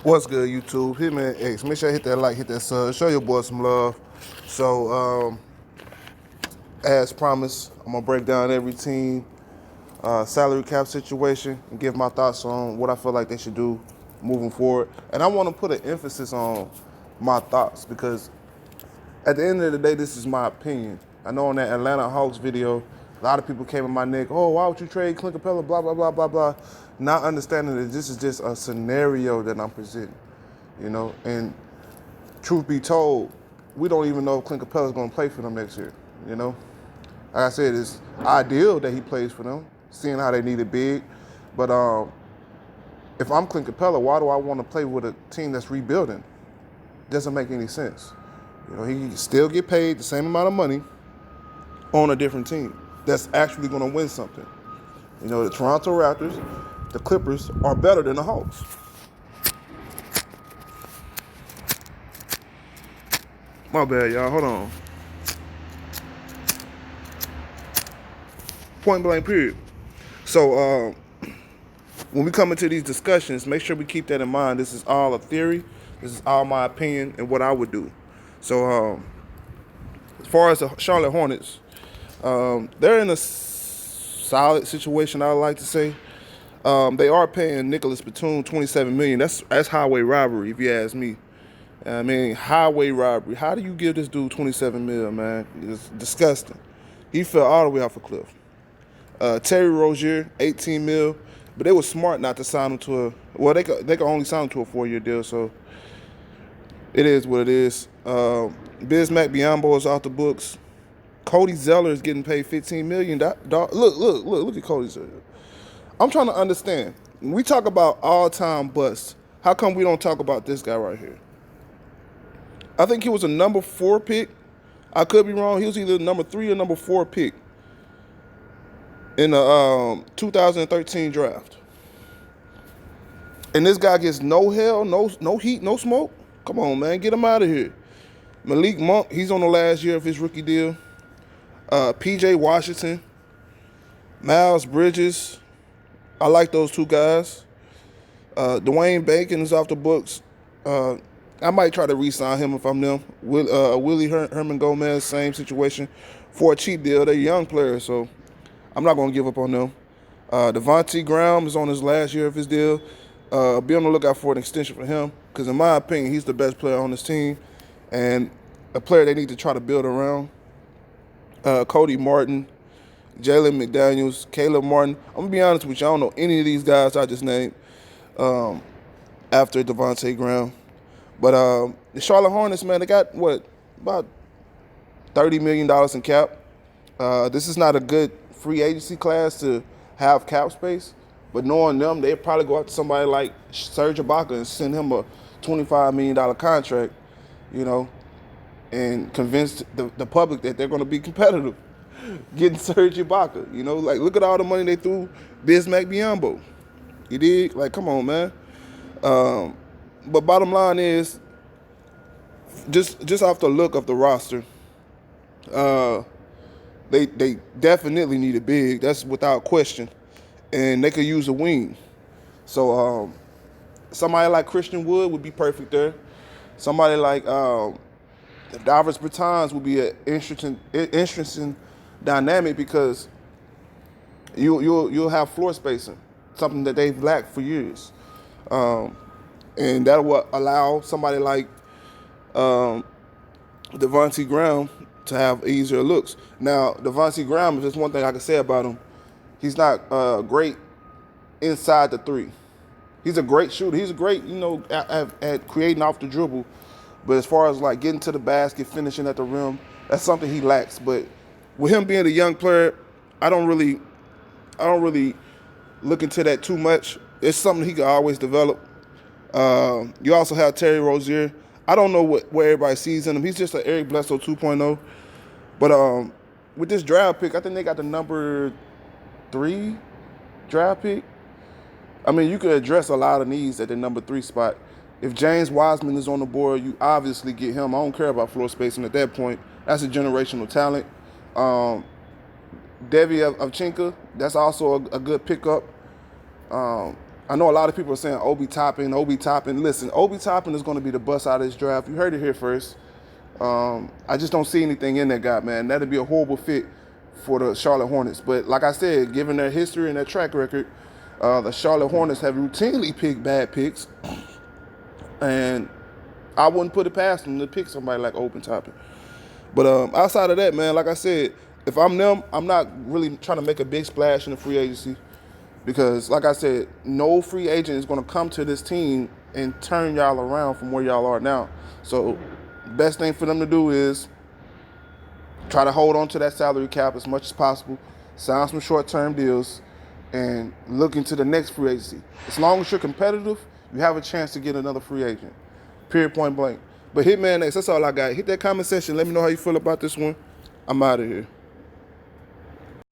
What's good, YouTube? Hitman X. Make sure you hit that like, hit that sub, show your boy some love. So, as promised, I'm gonna break down every team salary cap situation and give my thoughts on what I feel like they should do moving forward. And I want to put an emphasis on my thoughts because at the end of the day, this is my opinion. I know in that Atlanta Hawks video, a lot of people came in my neck, oh, why would you trade Clint Capella, blah, blah, blah, blah, blah. Not understanding that this is just a scenario that I'm presenting, and truth be told, we don't even know if Clint Capella is going to play for them next year. Like I said, it's ideal that he plays for them, seeing how they need it big. But if I'm Clint Capella, why do I want to play with a team that's rebuilding? Doesn't make any sense. He can still get paid the same amount of money on a different team that's actually going to win something. The Toronto Raptors, the Clippers are better than the Hawks. My bad, y'all. Hold on. Point blank, period. So when we come into these discussions, make sure we keep that in mind. This is all a theory. This is all my opinion and what I would do. So as far as the Charlotte Hornets, they're in a solid situation, I would like to say. They are paying Nicholas Batum $27 million. That's highway robbery, if you ask me. I mean, highway robbery. How do you give this dude $27 million, man? It's disgusting. He fell all the way off a cliff. Terry Rozier, $18 million, but they were smart not to sign him to a. Well, they could only sign him to a 4-year deal, so it is what it is. Bismack Biyombo is off the books. Cody Zeller is getting paid $15 million. Look at Cody Zeller. I'm trying to understand. When we talk about all-time busts, how come we don't talk about this guy right here? I think he was a number 4 pick. I could be wrong. He was either number 3 or number 4 pick in the 2013 draft. And this guy gets no hell, no heat, no smoke. Come on, man, get him out of here. Malik Monk, he's on the last year of his rookie deal. P.J. Washington, Miles Bridges. I like those two guys. Dwayne Bacon is off the books. I might try to re-sign him if I'm them. Willie Herman Gomez, same situation. For a cheap deal, they're young players, so I'm not going to give up on them. Devontae Graham is on his last year of his deal. Be on the lookout for an extension for him because, in my opinion, he's the best player on this team and a player they need to try to build around. Cody Martin, Jalen McDaniels, Caleb Martin. I'm going to be honest with you, I don't know any of these guys I just named after Devontae Graham. But the Charlotte Hornets, man, they got, about $30 million in cap. This is not a good free agency class to have cap space. But knowing them, they'd probably go after somebody like Serge Ibaka and send him a $25 million contract, and convince the public that they're going to be competitive getting Serge Ibaka. Look at all the money they threw Bismack Biyombo. You dig? Come on, man. But bottom line is, just off the look of the roster, they definitely need a big. That's without question. And they could use a wing. So somebody like Christian Wood would be perfect there. Somebody like Davis Bertans would be an interesting dynamic because you'll have floor spacing, something that they've lacked for years. And that will allow somebody like Devontae Graham to have easier looks. Now, Devontae Graham, if there's one thing I can say about him, he's not great inside the three. He's a great shooter. He's a great, at creating off the dribble. But as far as getting to the basket, finishing at the rim, that's something he lacks. But with him being a young player, I don't really look into that too much. It's something he can always develop. You also have Terry Rozier. I don't know where everybody sees in him. He's just an Eric Bledsoe 2.0. But with this draft pick, I think they got the number 3 draft pick. I mean, you could address a lot of needs at the number 3 spot. If James Wiseman is on the board, you obviously get him. I don't care about floor spacing at that point. That's a generational talent. Devi Avchenka, that's also a good pickup. I know a lot of people are saying Obi Toppin, Obi Toppin. Listen, Obi Toppin is going to be the bust out of this draft. You heard it here first. I just don't see anything in that guy, man. That'd be a horrible fit for the Charlotte Hornets. But like I said, given their history and their track record, the Charlotte Hornets have routinely picked bad picks. And I wouldn't put it past them to pick somebody like Obi Toppin. But outside of that, man, like I said, if I'm them, I'm not really trying to make a big splash in the free agency. Because, like I said, no free agent is going to come to this team and turn y'all around from where y'all are now. So, best thing for them to do is try to hold on to that salary cap as much as possible, sign some short-term deals, and look into the next free agency. As long as you're competitive, you have a chance to get another free agent. Period, point blank. But Hitman X, that's all I got. Hit that comment section. Let me know how you feel about this one. I'm out of here.